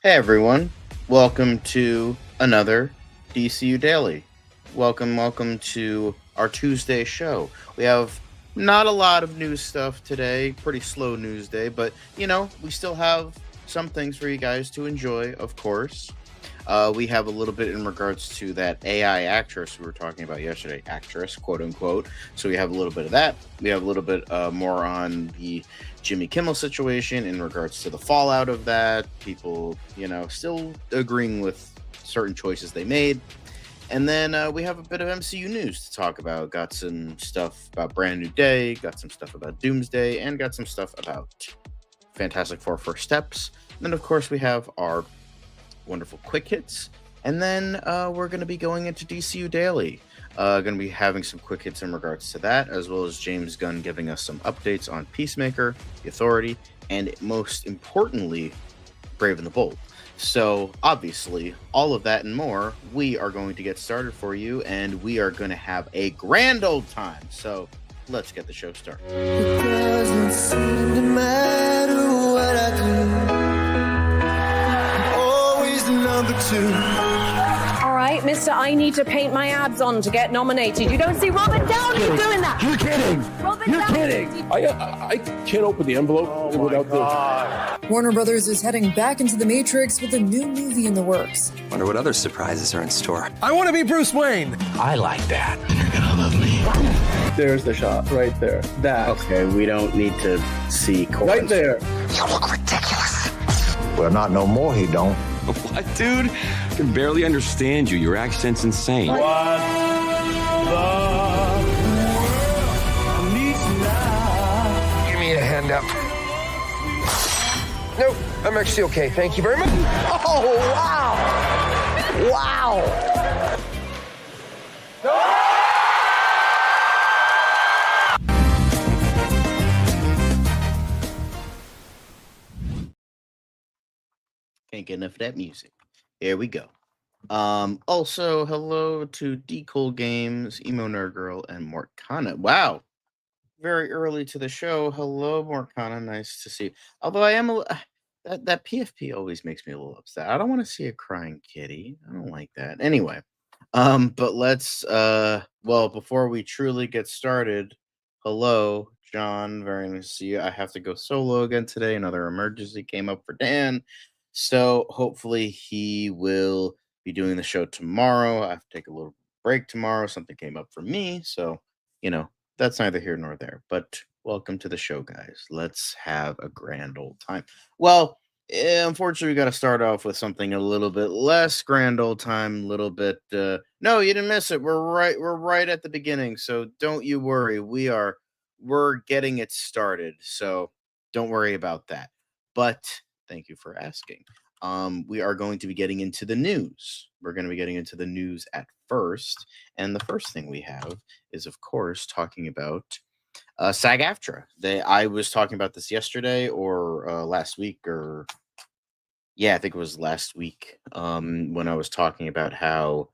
Hey everyone, welcome to another DCU Daily. Welcome to our Tuesday show. We have not a lot of news stuff today, pretty slow news day, but we still have some things for you guys to enjoy, of course. We have a little bit in regards to that AI actress we were talking about yesterday, actress, quote unquote. So we have a little bit of that. We have a little bit more on the Jimmy Kimmel situation in regards to the fallout of that. People, still agreeing with certain choices they made. And then we have a bit of MCU news to talk about. Got some stuff about Brand New Day, got some stuff about Doomsday, and got some stuff about Fantastic Four First Steps. And then, of course, we have our wonderful quick hits, and then we're going to be going into DCU Daily. Going to be having some quick hits in regards to that, as well as James Gunn giving us some updates on Peacemaker, The Authority, and most importantly, Brave and the Bold. So obviously, all of that and more, we are going to get started for you, and we are going to have a grand old time. So let's get the show started. It doesn't seem to matter what I do. Number two. All right, mister, I need to paint my abs on to get nominated. You don't see Robert Downey doing that. You're kidding. You're kidding. I can't open the envelope without the... Warner Brothers is heading back into the Matrix with a new movie in the works. Wonder what other surprises are in store. I want to be Bruce Wayne. I like that. You're gonna love me. There's the shot right there. That. Okay, we don't need to see right there. You look ridiculous. Well, not no more, he don't. What, dude? I can barely understand you. Your accent's insane. What the world needs now. Give me a hand up. Nope, I'm actually okay. Thank you very much. Oh, wow. Wow. Can't get enough of that music. Here we go. Also, hello to Decol Games, Emo Nerd Girl, and Morkana. Wow. Very early to the show. Hello, Morkana. Nice to see you. Although I am that PFP always makes me a little upset. I don't want to see a crying kitty. I don't like that. Anyway. But let's before we truly get started, hello, John. Very nice to see you. I have to go solo again today. Another emergency came up for Dan. So hopefully he will be doing the show tomorrow. I have to take a little break tomorrow. Something came up for me. So, that's neither here nor there. But welcome to the show, guys. Let's have a grand old time. Well, unfortunately, we got to start off with something a little bit less grand old time. A little bit. No, you didn't miss it. We're right at the beginning. So don't you worry. We're getting it started. So don't worry about that. But thank you for asking. We are going to be getting into the news. We're going to be getting into the news at first. And the first thing we have is, of course, talking about SAG-AFTRA. I was talking about this yesterday or last week, or yeah, I think it was last week, when I was talking about how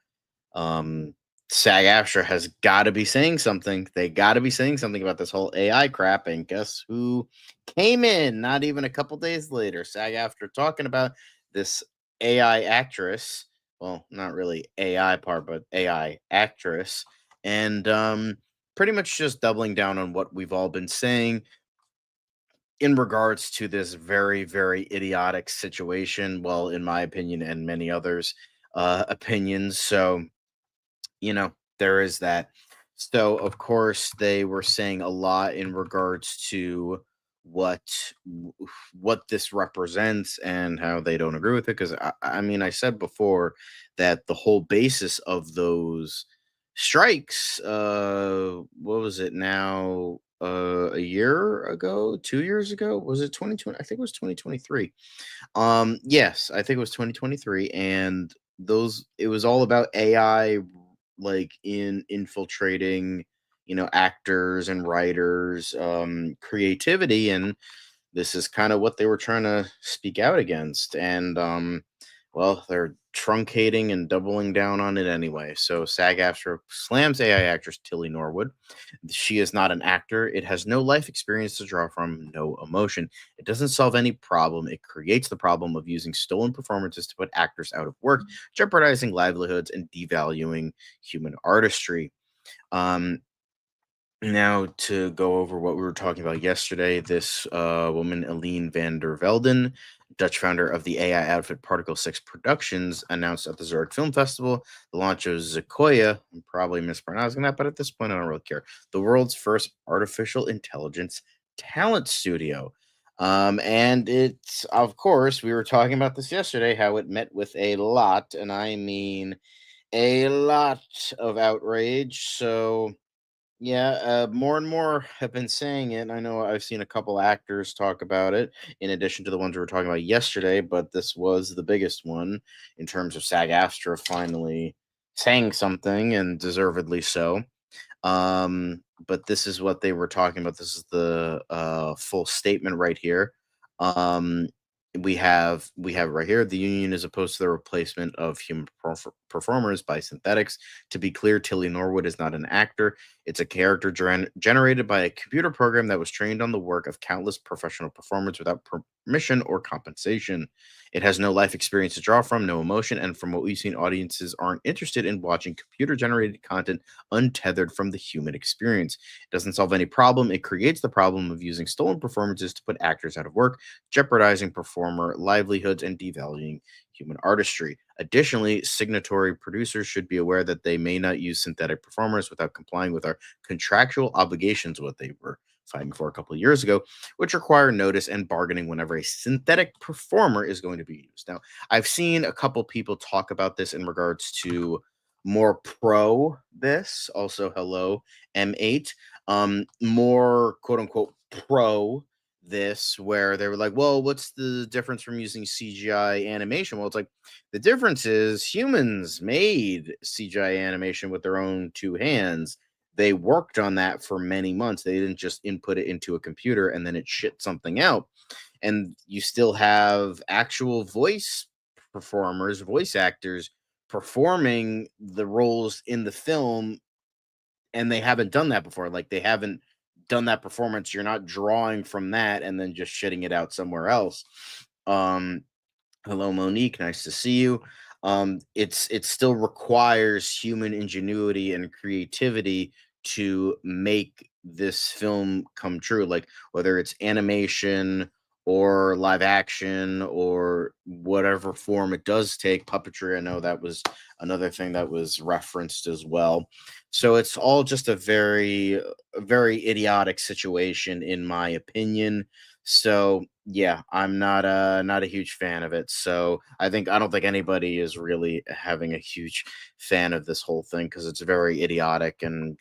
SAG-AFTRA has got to be saying something. They got to be saying something about this whole AI crap. And guess who came in not even a couple days later? SAG-AFTRA talking about this AI actress. Well, not really AI part, but AI actress. And pretty much just doubling down on what we've all been saying in regards to this very, very idiotic situation. Well, in my opinion and many others' opinions. So, there is that. So, of course, they were saying a lot in regards to what this represents and how they don't agree with it. Because, I said before that the whole basis of those strikes, what was it now? A year ago, 2 years ago? Was it 2020? I think it was 2023. Yes, I think it was 2023. And it was all about AI, like in infiltrating, actors and writers, creativity, and this is kind of what they were trying to speak out against. And well, they're truncating and doubling down on it anyway. So SAG-AFTRA slams AI actress Tilly Norwood. She is not an actor. It has no life experience to draw from, no emotion. It doesn't solve any problem. It creates the problem of using stolen performances to put actors out of work, jeopardizing livelihoods and devaluing human artistry. Now, to go over what we were talking about yesterday, this woman, Aline van der Velden, Dutch founder of the AI outfit Particle 6 Productions, announced at the Zurich Film Festival the launch of Sequoia. I'm probably mispronouncing that, but at this point, I don't really care. The world's first artificial intelligence talent studio. And it's, of course, we were talking about this yesterday, how it met with a lot, and I mean a lot of outrage. So yeah, more and more have been saying it. I know I've seen a couple actors talk about it, in addition to the ones we were talking about yesterday, but this was the biggest one in terms of SAG-AFTRA finally saying something, and deservedly so. But this is what they were talking about. This is the full statement right here. Um, we have right here. The union is opposed to the replacement of human performers by synthetics. To be clear, Tilly Norwood is not an actor. It's a character generated by a computer program that was trained on the work of countless professional performers without permission or compensation. It has no life experience to draw from, no emotion, and from what we've seen, audiences aren't interested in watching computer-generated content untethered from the human experience. It doesn't solve any problem. It creates the problem of using stolen performances to put actors out of work, jeopardizing performer livelihoods and devaluing human artistry. Additionally, signatory producers should be aware that they may not use synthetic performers without complying with our contractual obligations, what they were fighting for a couple of years ago, which require notice and bargaining whenever a synthetic performer is going to be used. Now, I've seen a couple people talk about this in regards to more pro this. Also, hello, M8. More quote unquote pro this, where they were like, well, what's the difference from using CGI animation? Well, it's like the difference is humans made CGI animation with their own two hands. They worked on that for many months. They didn't just input it into a computer and then it shit something out. And you still have actual voice performers, voice actors performing the roles in the film, and they haven't done that before. Like, they haven't done that performance. You're not drawing from that and then just shitting it out somewhere else. Hello, Monique. Nice to see you. It still requires human ingenuity and creativity to make this film come true. Like, whether it's animation or live action or whatever form it does take, puppetry. I know that was another thing that was referenced as well. So it's all just a very idiotic situation, in my opinion. So yeah, I'm not a huge fan of it. So I don't think anybody is really having a huge fan of this whole thing, because it's very idiotic, and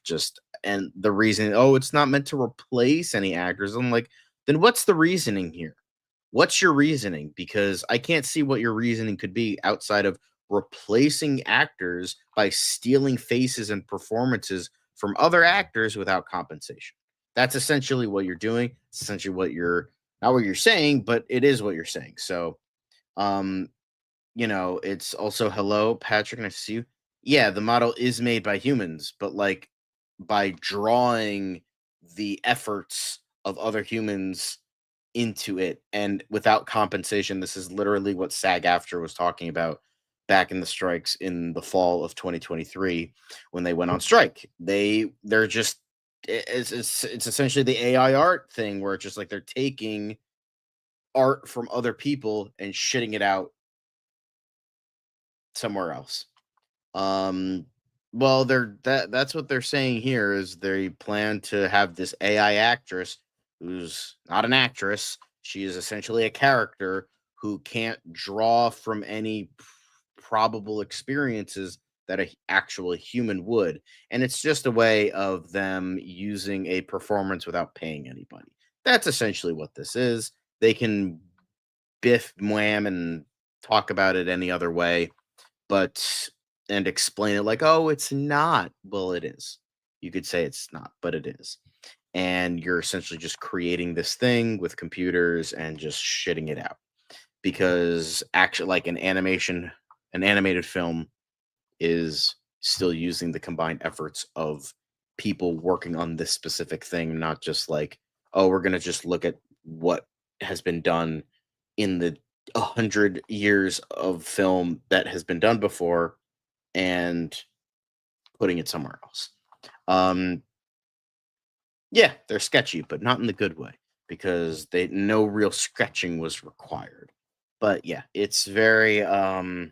the reason, oh, it's not meant to replace any actors. I'm like, then what's the reasoning here? What's your reasoning? Because I can't see what your reasoning could be outside of replacing actors by stealing faces and performances from other actors without compensation. That's essentially what you're doing. It's essentially what you're not what you're saying, but it is what you're saying. So, um, it's also hello, Patrick. Nice to see you. Yeah, the model is made by humans, but like by drawing the efforts of other humans into it and without compensation. This is literally what SAG-AFTRA was talking about back in the strikes in the fall of 2023 when they went on strike. They're just it's essentially the AI art thing, where it's just like they're taking art from other people and shitting it out somewhere else. Well, that's what they're saying here, is they plan to have this AI actress who's not an actress. She is essentially a character who can't draw from any probable experiences that an actual human would. And it's just a way of them using a performance without paying anybody. That's essentially what this is. They can biff, wham, and talk about it any other way, and explain it like, oh, it's not. Well, it is. You could say it's not, but it is. And you're essentially just creating this thing with computers and just shitting it out. Because actually, like an animation an animated film is still using the combined efforts of people working on this specific thing, not just like, oh, we're gonna just look at what has been done in the 100 years of film that has been done before and putting it somewhere else. Yeah, they're sketchy, but not in the good way because they no real sketching was required. But yeah, it's very I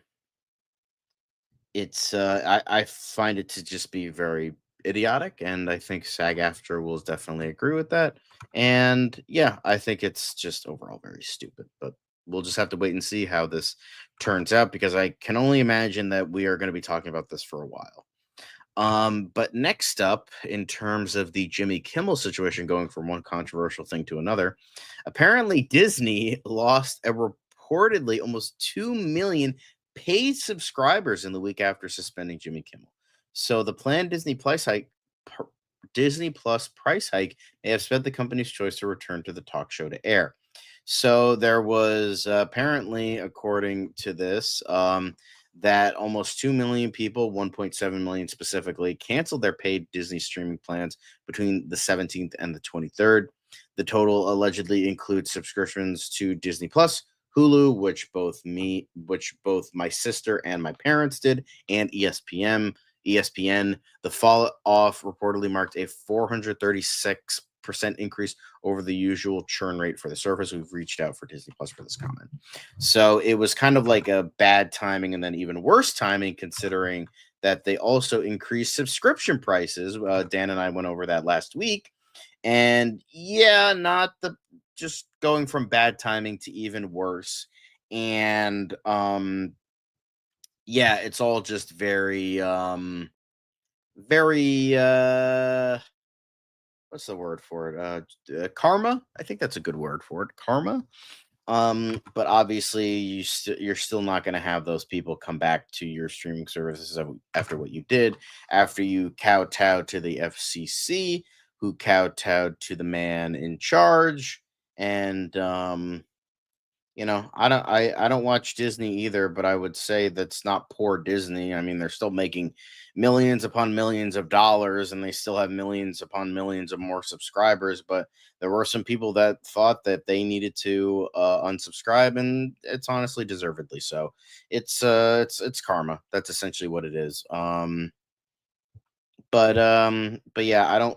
find it to just be very idiotic, and I think SAG-AFTRA will definitely agree with that. And yeah, I think it's just overall very stupid. But we'll just have to wait and see how this turns out because I can only imagine that we are going to be talking about this for a while. But next up, in terms of the Jimmy Kimmel situation going from one controversial thing to another, apparently Disney lost a reportedly almost 2 million paid subscribers in the week after suspending Jimmy Kimmel. So the planned Disney Plus price hike may have sped the company's choice to return to the talk show to air. So there was apparently, according to this, that almost 2 million people, 1.7 million specifically, canceled their paid Disney streaming plans between the 17th and the 23rd. The total allegedly includes subscriptions to Disney Plus, Hulu, which both my sister and my parents did, and ESPN. The fall off reportedly marked a 436% increase over the usual churn rate for the service. We've reached out for Disney Plus for this comment. So it was kind of like a bad timing and then even worse timing considering that they also increased subscription prices. Dan and I went over that last week. And yeah, not the just going from bad timing to even worse. And yeah, it's all just very very what's the word for it? Karma. I think that's a good word for it. Karma. But obviously you're still not going to have those people come back to your streaming services after what you did, after you kowtowed to the FCC, who kowtowed to the man in charge. And I don't watch Disney either, but I would say that's not poor Disney. I mean, they're still making millions upon millions of dollars and they still have millions upon millions of more subscribers, but there were some people that thought that they needed to unsubscribe, and it's honestly deservedly so. It's karma. That's essentially what it is. But yeah,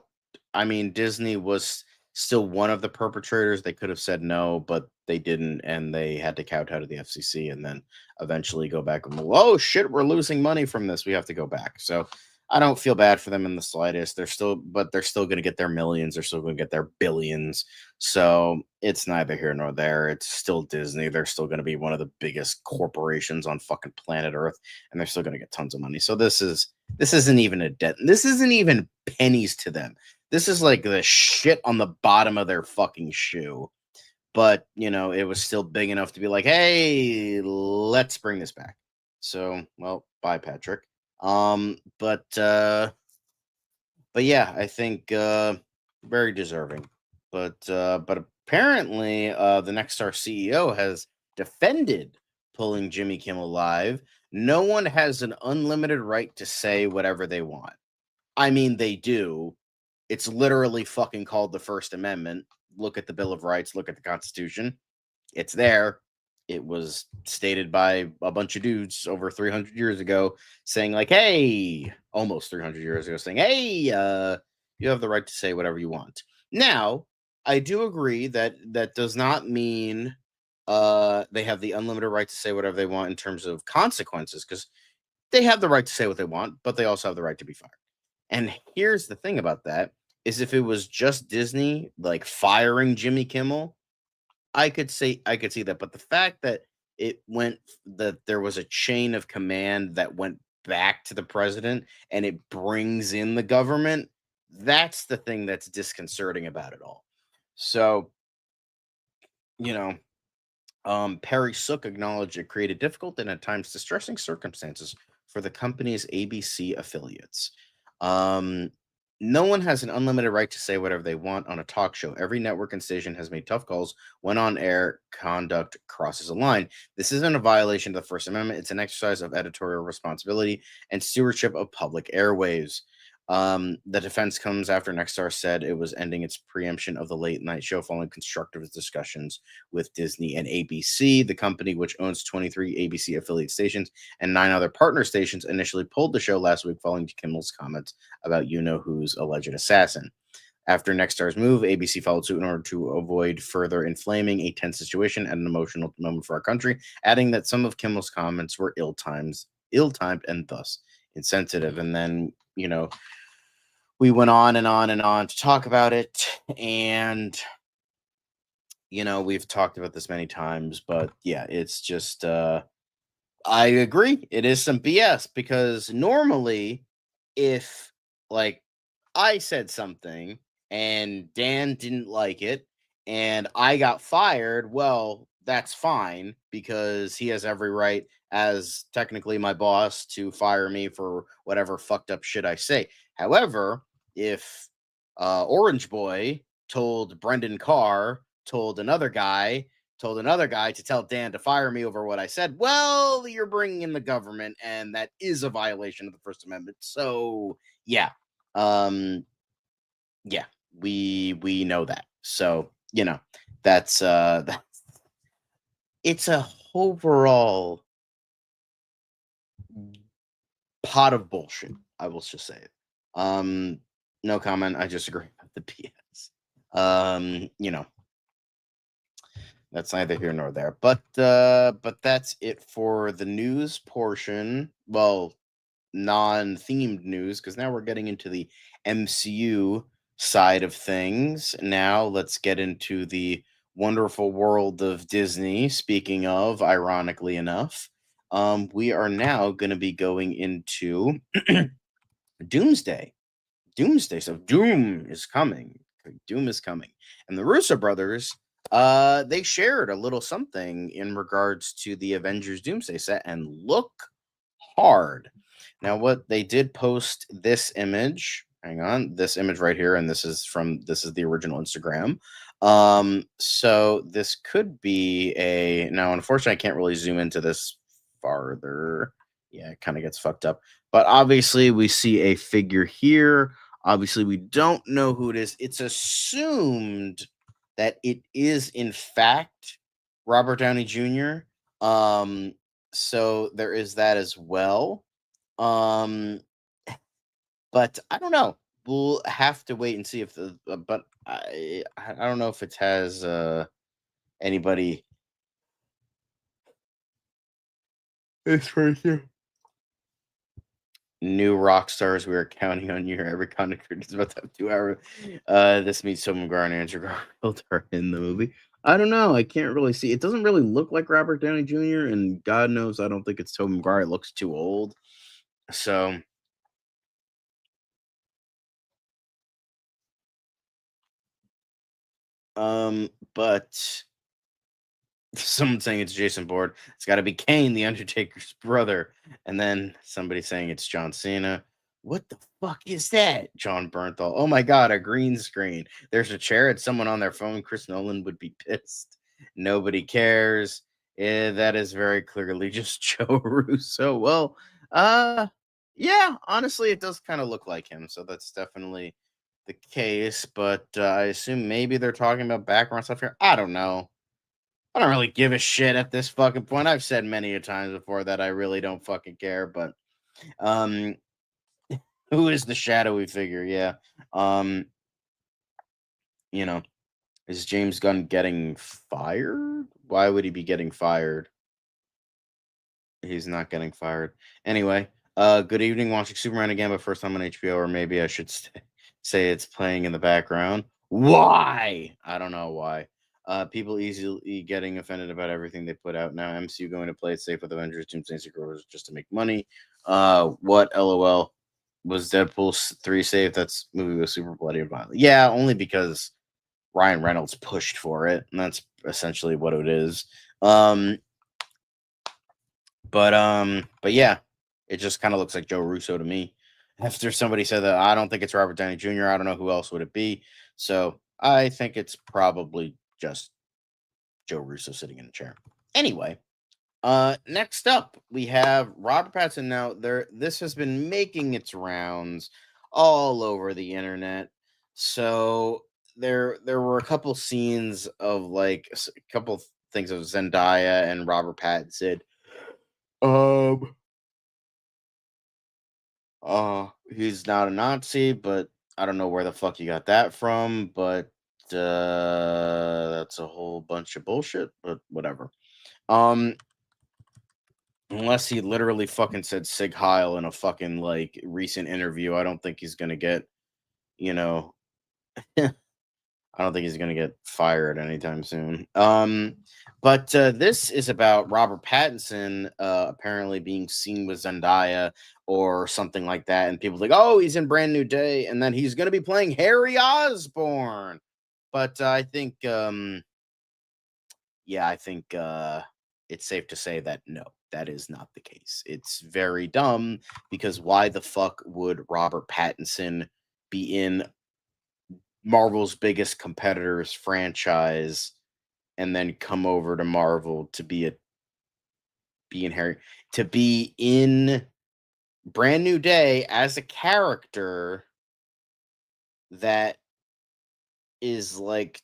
I mean, Disney was still one of the perpetrators. They could have said no, but they didn't, and they had to kowtow to the FCC and then eventually go back and, oh shit, we're losing money from this. We have to go back. So I don't feel bad for them in the slightest. They're still going to get their millions. They're still going to get their billions. So it's neither here nor there. It's still Disney. They're still going to be one of the biggest corporations on fucking planet Earth, and they're still going to get tons of money. So this isn't even a debt. This isn't even pennies to them. This is like the shit on the bottom of their fucking shoe. But, it was still big enough to be like, hey, let's bring this back. So, well, bye, Patrick. But yeah, I think very deserving. But apparently the Next Star CEO has defended pulling Jimmy Kimmel Live. No one has an unlimited right to say whatever they want. I mean, they do. It's literally fucking called the First Amendment. Look at the Bill of Rights, look at the Constitution. It's there. It was stated by a bunch of dudes over 300 years ago saying like, hey, almost 300 years ago saying, hey, you have the right to say whatever you want. Now, I do agree that that does not mean they have the unlimited right to say whatever they want in terms of consequences, because they have the right to say what they want, but they also have the right to be fired. And here's the thing about that is if it was just Disney like firing Jimmy Kimmel, I could see that. But the fact that there was a chain of command that went back to the president and it brings in the government, that's the thing that's disconcerting about it all. So, Perry Sook acknowledged it created difficult and at times distressing circumstances for the company's ABC affiliates. No one has an unlimited right to say whatever they want on a talk show. Every network and station has made tough calls when on air conduct crosses a line. This isn't a violation of the First Amendment. It's an exercise of editorial responsibility and stewardship of public airwaves. The defense comes after Nexstar said it was ending its preemption of the late night show following constructive discussions with Disney and ABC. The company, which owns 23 ABC affiliate stations and 9 other partner stations, initially pulled the show last week following Kimmel's comments about you-know-who's alleged assassin. After Nexstar's move, ABC followed suit in order to avoid further inflaming a tense situation at an emotional moment for our country, adding that some of Kimmel's comments were ill-timed, and thus insensitive. And then, we went on and on and on to talk about it. And, we've talked about this many times, but yeah, it's just, I agree. It is some BS because normally if like I said something and Dan didn't like it and I got fired, well, that's fine because he has every right as technically my boss to fire me for whatever fucked up shit I say. However, if Orange Boy told Brendan Carr, told another guy to tell Dan to fire me over what I said, well, you're bringing in the government, and that is a violation of the First Amendment. So, yeah. Yeah, we know that. So, that's it's a overall pot of bullshit. I will just say it. No comment. I just agree with the BS. That's neither here nor there. But that's it for the news portion. Well, non-themed news, because now we're getting into the MCU side of things. Now let's get into the wonderful world of Disney. Speaking of, ironically enough, we are now going to be going into Doomsday. So Doom is coming. Doom is coming. And the Russo brothers, they shared a little something in regards to the Avengers Doomsday set and look hard. Now, what they did post this image, hang on, this image right here, and this is the original Instagram. So this could be now, unfortunately, I can't really zoom into this farther. Yeah, it kind of gets fucked up. But obviously, we see a figure here. Obviously, we don't know who it is. It's assumed that it is, in fact, Robert Downey Jr. So there is that as well. But I don't know. We'll have to wait and see if but I don't know if it has anybody. It's right here. New rock stars, we are counting on you. Every content creator is about to have 2 hours. This means Tom McGuire and Andrew Garfield are in the movie. I don't know. I can't really see. It doesn't really look like Robert Downey Jr. And God knows I don't think it's Tom McGuire. It looks too old. So but someone saying it's Jason Bourne. It's got to be Kane, the Undertaker's brother. And then somebody saying it's John Cena. What the fuck is that? John Bernthal. Oh my God, a green screen. There's a chair and someone on their phone. Chris Nolan would be pissed. Nobody cares. Yeah, that is very clearly just Joe Russo. Well, yeah, honestly, it does kind of look like him. So that's definitely the case. But I assume maybe they're talking about background stuff here. I don't know. I don't really give a shit at this fucking point. I've said many a times before that I really don't fucking care, but who is the shadowy figure? Yeah. Is James Gunn getting fired? Why would he be getting fired? He's not getting fired. Anyway, good evening, watching Superman again, but first time on HBO, or maybe I should say it's playing in the background. Why? I don't know why. People easily getting offended about everything they put out now. MCU going to play it safe with Avengers, Doomsday Secret just to make money. What? LOL. Was Deadpool 3 safe? That's movie was super bloody and violent. Yeah, only because Ryan Reynolds pushed for it, and that's essentially what it is. But yeah, it just kind of looks like Joe Russo to me. after somebody said that, I don't think it's Robert Downey Jr. I don't know who else would it be. So I think it's probably just Joe Russo sitting in a chair. Anyway, next up we have Robert Pattinson. Now, this has been making its rounds all over the internet. So there were a couple scenes of like a couple things of Zendaya and Robert Pattinson. He's not a Nazi, but I don't know where the fuck you got that from, but that's a whole bunch of bullshit, but whatever. Unless he literally fucking said Sig Heil in a fucking like recent interview, I don't think he's gonna get, you know, I don't think he's gonna get fired anytime soon. But this is about Robert Pattinson apparently being seen with Zendaya or something like that, and people like, oh, he's in Brand New Day, and then he's gonna be playing Harry Osborn. But I think, I think it's safe to say that no, that is not the case. It's very dumb because why the fuck would Robert Pattinson be in Marvel's biggest competitor's franchise and then come over to Marvel to be in Brand New Day as a character that is like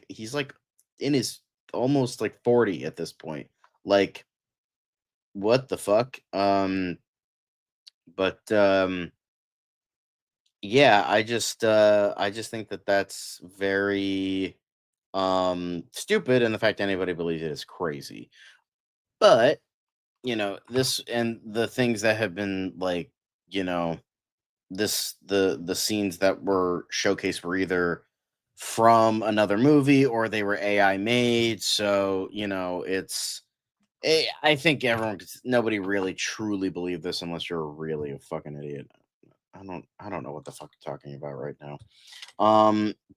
he's like in his almost like 40 at this point. Like, what the fuck? But yeah, I just think that that's very stupid, and the fact anybody believes it is crazy. But this and the things that have been like, the scenes that were showcased were either from another movie or they were AI made. So I think nobody really truly believed this unless you're really a fucking idiot. I don't know what the fuck you're talking about right now.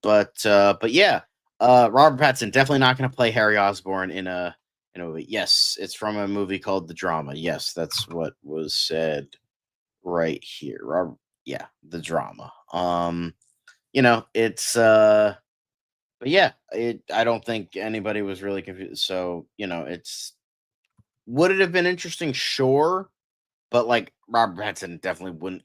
But yeah, Robert Pattinson definitely not going to play Harry Osborn in a movie. Yes, it's from a movie called The Drama. Yes, that's what was said right here. Yeah, The Drama. It's but yeah, I don't think anybody was really confused. So, would it have been interesting? Sure. But like Robert Pattinson definitely wouldn't.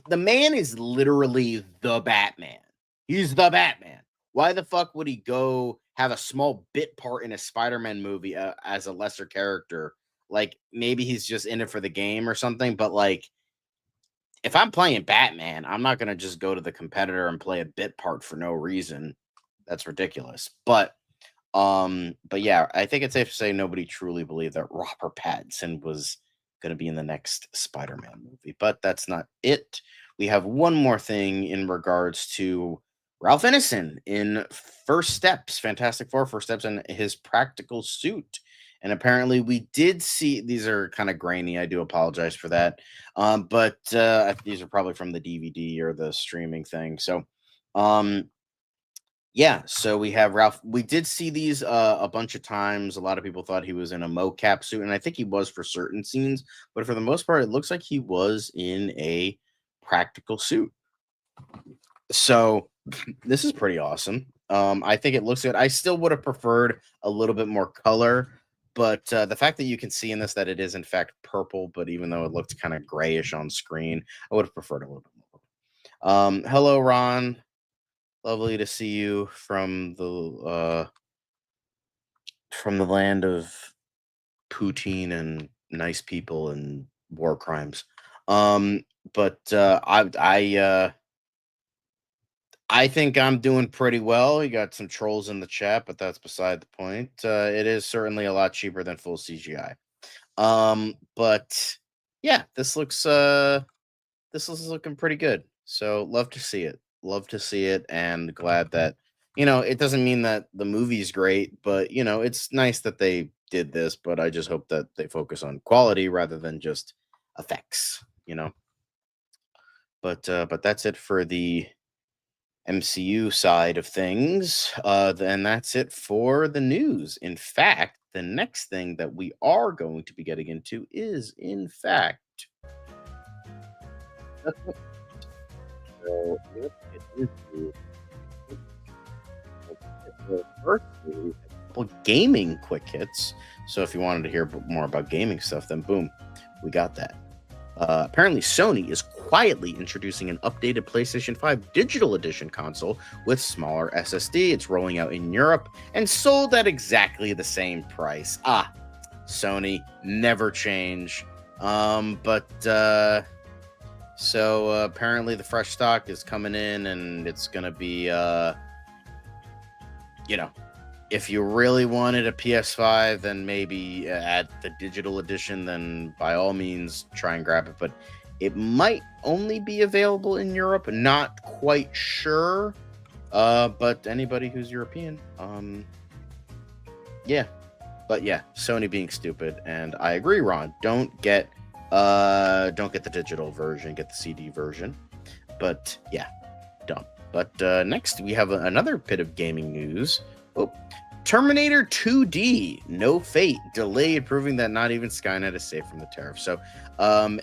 The man is literally the Batman. He's the Batman. Why the fuck would he go have a small bit part in a Spider-Man movie as a lesser character? Like maybe he's just in it for the game or something. But like, if I'm playing Batman, I'm not gonna just go to the competitor and play a bit part for no reason. That's ridiculous. But yeah, I think it's safe to say nobody truly believed that Robert Pattinson was going to be in the next Spider-Man movie, but that's not it. We have one more thing in regards to Ralph Ineson in First Steps, Fantastic Four First Steps, and his practical suit. And apparently we did see, these are kind of grainy. I do apologize for that. But these are probably from the DVD or the streaming thing. So, yeah, so we have Ralph. We did see these a bunch of times. A lot of people thought he was in a mocap suit, and I think he was for certain scenes, but for the most part, it looks like he was in a practical suit. So this is pretty awesome. I think it looks good. I still would have preferred a little bit more color, but the fact that you can see in this that it is in fact purple, but even though it looked kind of grayish on screen, I would have preferred a little bit more. Hello, Ron. Lovely to see you from the land of poutine and nice people and war crimes. But I think I'm doing pretty well. You got some trolls in the chat, but that's beside the point. It is certainly a lot cheaper than full CGI. But yeah, this looks looking pretty good. So love to see it. Love to see it, and glad that it doesn't mean that the movie's great, but it's nice that they did this. But I just hope that they focus on quality rather than just effects. But that's it for the MCU side of things. Then that's it for the news. In fact, the next thing that we are going to be getting into is, in fact, So let's get into first, we have a couple gaming quick hits. So if you wanted to hear more about gaming stuff, then boom, we got that. Apparently, Sony is quietly introducing an updated PlayStation 5 Digital Edition console with smaller SSD. It's rolling out in Europe and sold at exactly the same price. Sony never change. So apparently the fresh stock is coming in, and it's gonna be if you really wanted a PS5, then maybe add the digital edition, then by all means try and grab it. But it might only be available in Europe. Not quite sure. But anybody who's European, yeah. But yeah, Sony being stupid, and I agree, Ron. Don't get the digital version, get the CD version. But yeah, dumb. But next we have another bit of gaming news. Terminator 2D, No Fate, delayed, proving that not even Skynet is safe from the tariff. So,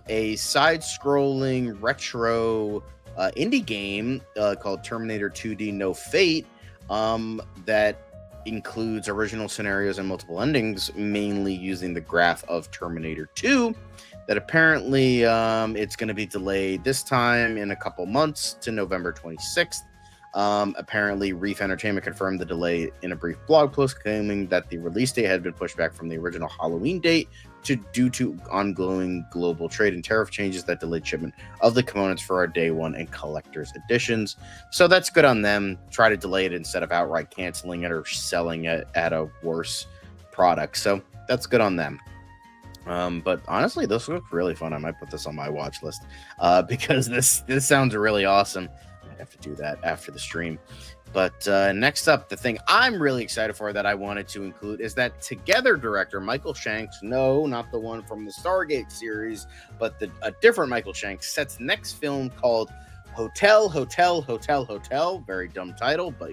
a side-scrolling retro indie game called Terminator 2D, No Fate, that includes original scenarios and multiple endings, mainly using the graph of Terminator 2. That apparently it's going to be delayed this time in a couple months to November 26th. Apparently, Reef Entertainment confirmed the delay in a brief blog post, claiming that the release date had been pushed back from the original Halloween date due to ongoing global trade and tariff changes that delayed shipment of the components for our day one and collector's editions. So that's good on them. Try to delay it instead of outright canceling it or selling it at a worse product. So that's good on them. But honestly, this looks really fun. I might put this on my watch list because this sounds really awesome. I have to do that after the stream. But next up, the thing I'm really excited for that I wanted to include is that Together director Michael Shanks, no, not the one from the Stargate series, but a different Michael Shanks, sets next film called Hotel, very dumb title, but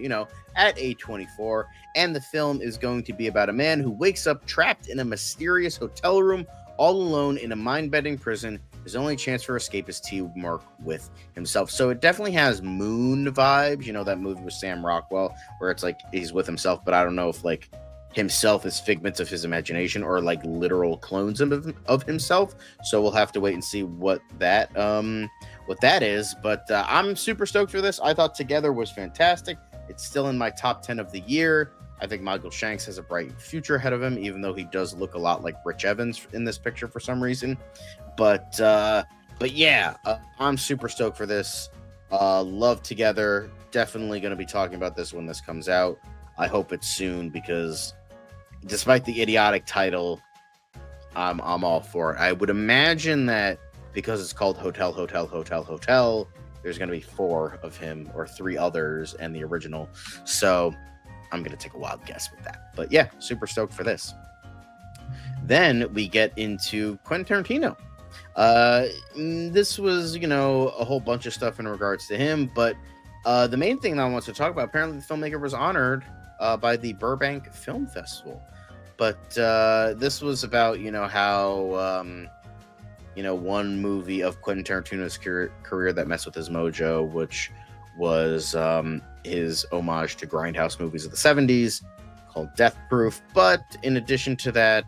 at A24. And the film is going to be about a man who wakes up trapped in a mysterious hotel room all alone in a mind-bending prison. His only chance for escape is teamwork with himself. So it definitely has Moon vibes. That movie with Sam Rockwell where it's like he's with himself, but I don't know if like himself is figments of his imagination or like literal clones of himself. So we'll have to wait and see what that is. But I'm super stoked for this. I thought Together was fantastic. It's still in my top 10 of the year. I think Michael Shanks has a bright future ahead of him, even though he does look a lot like Rich Evans in this picture for some reason. But yeah, I'm super stoked for this. Love Together. Definitely going to be talking about this when this comes out. I hope it's soon because despite the idiotic title, I'm all for it. I would imagine that because it's called Hotel, there's going to be 4 of him or 3 others and the original. So I'm going to take a wild guess with that. But yeah, super stoked for this. Then we get into Quentin Tarantino. This was, a whole bunch of stuff in regards to him. But the main thing that I want to talk about, apparently the filmmaker was honored by the Burbank Film Festival. But this was about, how, one movie of Quentin Tarantino's career that messed with his mojo, which was his homage to grindhouse movies of the 70s called Death Proof. But in addition to that,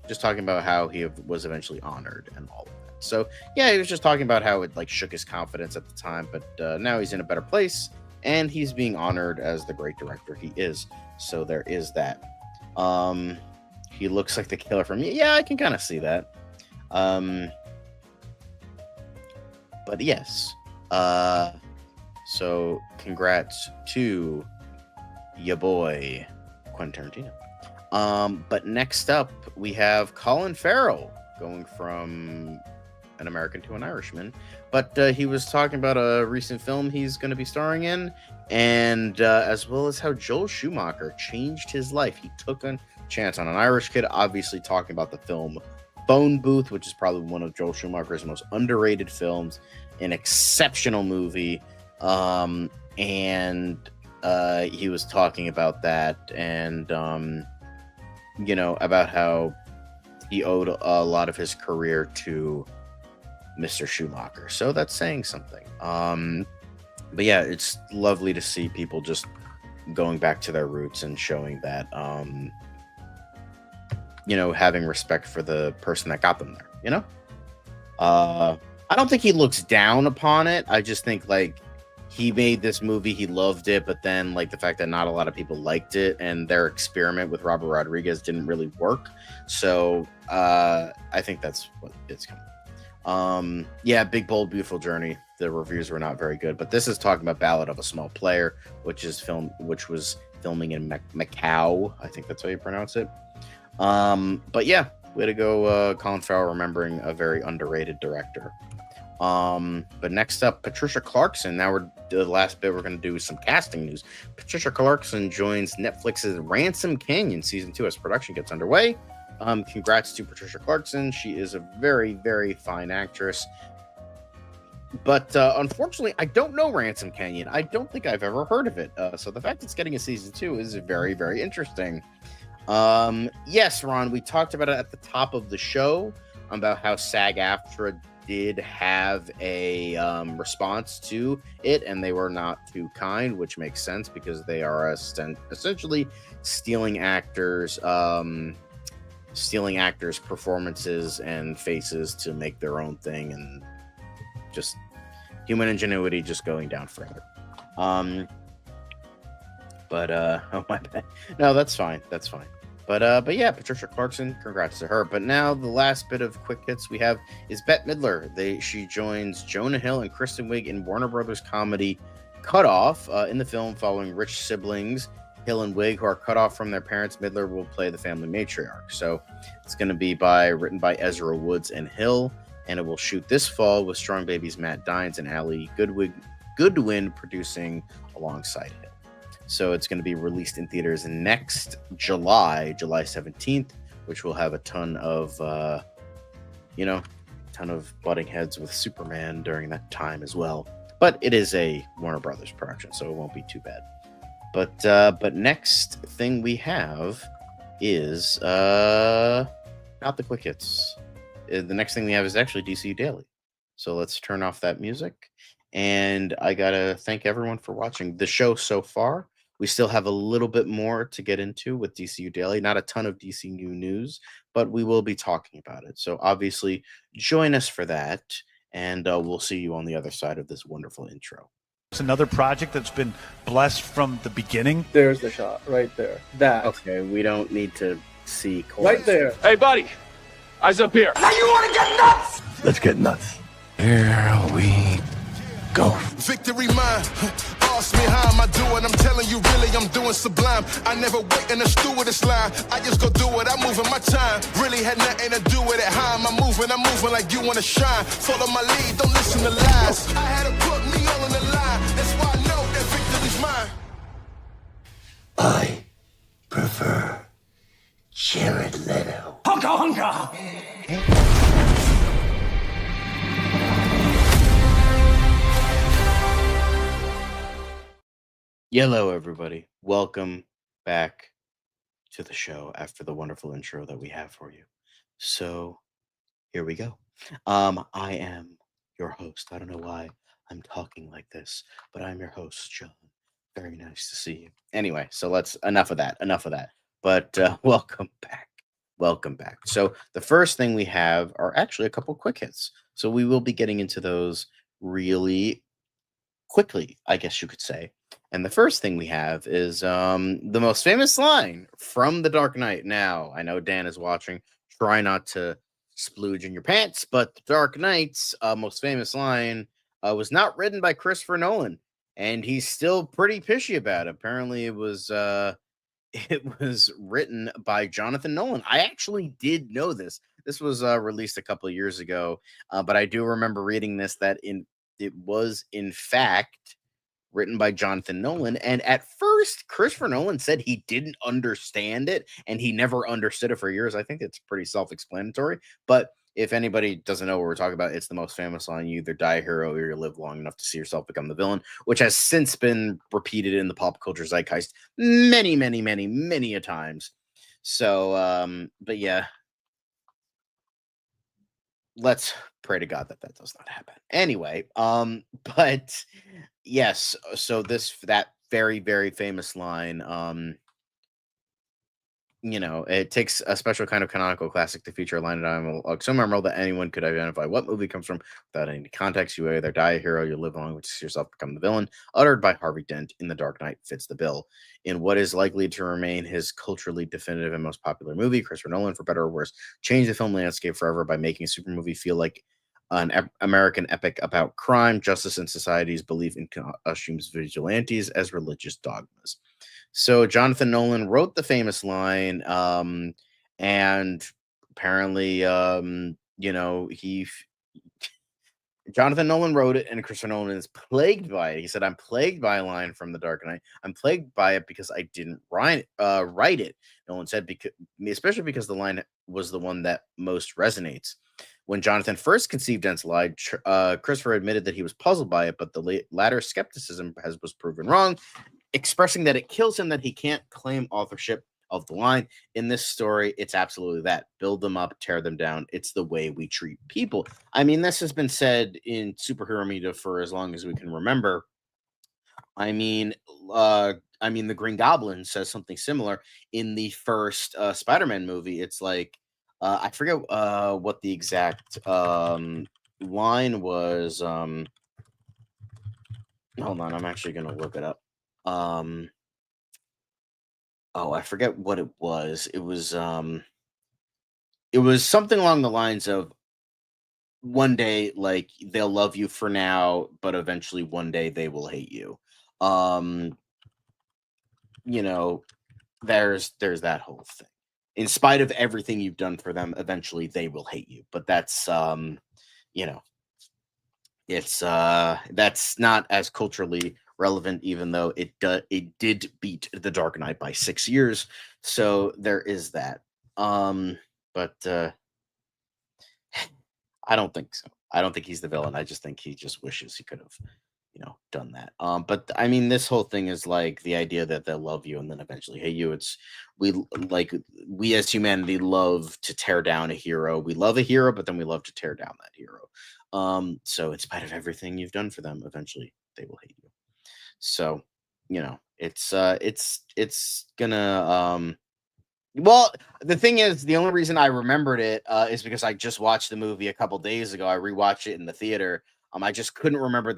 just talking about how he was eventually honored and all of that. So yeah, he was just talking about how it like shook his confidence at the time, but now he's in a better place and he's being honored as the great director he is. So there is that. He looks like the killer from I can kind of see that. But yes, so congrats to ya boy Quentin Tarantino. But next up we have Colin Farrell going from an American to an Irishman. But he was talking about a recent film he's going to be starring in, and as well as how Joel Schumacher changed his life. He took a chance on an Irish kid, obviously talking about the film Phone Booth, which is probably one of Joel Schumacher's most underrated films, an exceptional movie. And he was talking about that and, about how he owed a lot of his career to Mr. Schumacher. So that's saying something. But yeah, it's lovely to see people just going back to their roots and showing that, having respect for the person that got them there, I don't think he looks down upon it. I just think, like, he made this movie, he loved it, but then, like, the fact that not a lot of people liked it and their experiment with Robert Rodriguez didn't really work. So I think that's what it's coming. Yeah, Big Bold Beautiful Journey. The reviews were not very good, but this is talking about Ballad of a Small Player, which was filming in Macau. I think that's how you pronounce it. But yeah, way to go, Colin Farrell, remembering a very underrated director. But next up, Patricia Clarkson. Now the last bit, we're going to do some casting news. Patricia Clarkson joins Netflix's Ransom Canyon season 2 as production gets underway. Congrats to Patricia Clarkson. She is a very, very fine actress. But unfortunately, I don't know Ransom Canyon. I don't think I've ever heard of it. So the fact it's getting a season 2 is very, very interesting. Yes, Ron, we talked about it at the top of the show about how SAG-AFTRA did have a response to it, and they were not too kind, which makes sense because they are essentially stealing actors' performances and faces to make their own thing, and just human ingenuity just going down further. Oh my bad. No, that's fine. But yeah, Patricia Clarkson, congrats to her. But now the last bit of quick hits we have is Bette Midler. She joins Jonah Hill and Kristen Wiig in Warner Brothers comedy Cut Off in the film following rich siblings Hill and Wiig, who are cut off from their parents. Midler will play the family matriarch. So it's going to be written by Ezra Woods and Hill, and it will shoot this fall with Strong Baby's Matt Dines and Ali Goodwin producing alongside Hill. So it's going to be released in theaters next July 17th, which will have a ton of butting heads with Superman during that time as well. But it is a Warner Brothers production, so it won't be too bad. But next thing we have is not the quick hits. The next thing we have is actually DCU Daily. So let's turn off that music. And I gotta thank everyone for watching the show so far. We still have a little bit more to get into with DCU Daily. Not a ton of DCU news, but we will be talking about it. So obviously, join us for that, and we'll see you on the other side of this wonderful intro. It's another project that's been blessed from the beginning. There's the shot right there. That. Okay, we don't need to see right there. Hey, buddy, eyes up here. Now you want to get nuts? Let's get nuts. Here we go. Victory mine. Ask me how am I doing? I'm telling you, really, I'm doing sublime. I never wait in a stewardess line. I just go do it. I'm moving my time. Really had nothing to do with it. How am I moving? I'm moving like you want to shine. Follow my lead. Don't listen to lies. I had to put me all in the line. That's why I know that victory's mine. I prefer Jared Leto. Hunka hunka. Hello, everybody. Welcome back to the show after the wonderful intro that we have for you. So here we go. I am your host. I don't know why I'm talking like this, but I'm your host, John. Very nice to see you. Anyway, so enough of that. But welcome back. So the first thing we have are actually a couple quick hits. So we will be getting into those really quickly, I guess you could say. And the first thing we have is the most famous line from The Dark Knight. Now, I know Dan is watching. Try not to splooge in your pants, but The Dark Knight's most famous line was not written by Christopher Nolan, and he's still pretty pishy about it. Apparently, it was written by Jonathan Nolan. I actually did know this. This was released a couple of years ago, but I do remember reading this that it was in fact written by Jonathan Nolan. And at first, Christopher Nolan said he didn't understand it, and he never understood it for years. I think it's pretty self-explanatory. But if anybody doesn't know what we're talking about, it's the most famous line: you either die a hero or you live long enough to see yourself become the villain, which has since been repeated in the pop culture zeitgeist many a times. So, but yeah, let's pray to God that that does not happen. Anyway, but yes, so that very, very famous line, it takes a special kind of canonical classic to feature a line in dialogue so memorable that anyone could identify what movie comes from without any context. You either die a hero, you live along with yourself, become the villain. Uttered by Harvey Dent in The Dark Knight fits the bill. In what is likely to remain his culturally definitive and most popular movie, Christopher Nolan, for better or worse, changed the film landscape forever by making a super movie feel like an American epic about crime, justice, and society's belief in costumes, vigilantes as religious dogmas. So Jonathan Nolan wrote the famous line, and apparently, Jonathan Nolan wrote it, and Christopher Nolan is plagued by it. He said, "I'm plagued by a line from The Dark Knight. I'm plagued by it because I didn't write it." Nolan said, especially because the line was the one that most resonates. When Jonathan first conceived Dent's line, Christopher admitted that he was puzzled by it, but the latter skepticism was proven wrong, expressing that it kills him that he can't claim authorship of the line. In this story, it's absolutely that. Build them up, tear them down. It's the way we treat people. I mean, this has been said in superhero media for as long as we can remember. I mean, the Green Goblin says something similar in the first Spider-Man movie. It's like, I forget what the exact line was. Hold on, I'm actually going to look it up. I forget what it was. It was something along the lines of, one day, like, they'll love you for now, but eventually one day they will hate you. There's that whole thing. In spite of everything you've done for them, eventually they will hate you. But that's it's that's not as culturally relevant, even though it did beat The Dark Knight by 6 years. So there is that. But I don't think so. I don't think he's the villain. I just think he just wishes he could have, done that. But I mean, this whole thing is like the idea that they'll love you and then eventually hate you. We as humanity love to tear down a hero. We love a hero, but then we love to tear down that hero. So in spite of everything you've done for them, eventually they will hate you. So, it's gonna well, the thing is, the only reason I remembered it is because I just watched the movie a couple days ago. I rewatched it in the theater. I just couldn't remember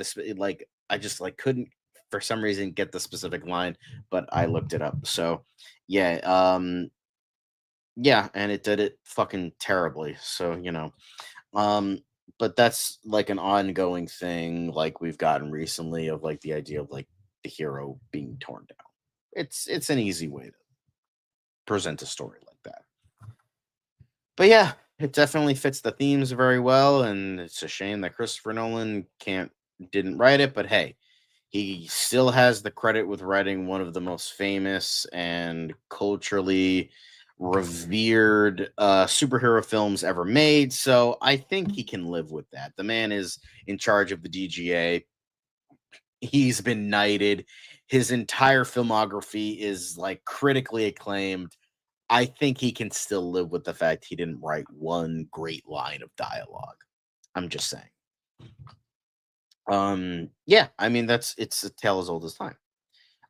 I just couldn't for some reason get the specific line, but I looked it up. So, yeah, and it did it fucking terribly. So, but that's like an ongoing thing, like we've gotten recently, of like the idea of like the hero being torn down. It's an easy way to present a story like that. But yeah, it definitely fits the themes very well, and it's a shame that Christopher Nolan didn't write it, but hey, he still has the credit with writing one of the most famous and culturally revered superhero films ever made. So I think he can live with that. The man is in charge of the DGA. He's been knighted. His entire filmography is like critically acclaimed. I think he can still live with the fact he didn't write one great line of dialogue. I'm just saying. Yeah, I mean, it's a tale as old as time.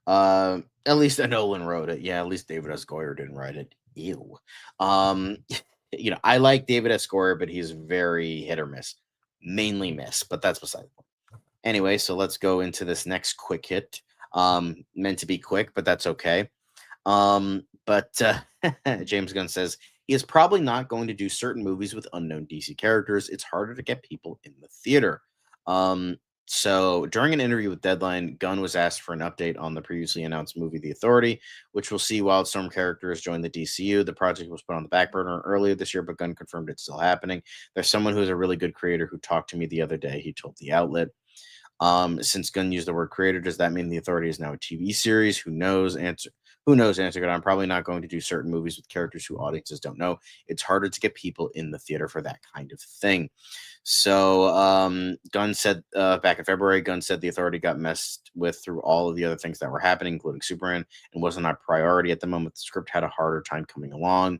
At least Nolan wrote it. Yeah, at least David S. Goyer didn't write it. Ew. I like David S. Goyer, but he's very hit or miss. Mainly miss, but that's beside the point. Anyway, so let's go into this next quick hit. Meant to be quick, but that's okay. But James Gunn says he is probably not going to do certain movies with unknown DC characters. It's harder to get people in the theater. So during an interview with Deadline, Gunn was asked for an update on the previously announced movie The Authority, which will see Wildstorm characters join the DCU. The project was put on the back burner earlier this year, but Gunn confirmed it's still happening. There's someone who's a really good creator who talked to me the other day, he told the outlet. Since Gunn used the word creator, does that mean The Authority is now a TV series? Who knows? Answer good. I'm probably not going to do certain movies with characters who audiences don't know. It's harder to get people in the theater for that kind of thing. So Gunn said back in February, The Authority got messed with through all of the other things that were happening, including Superman, and wasn't our priority at the moment. The script had a harder time coming along.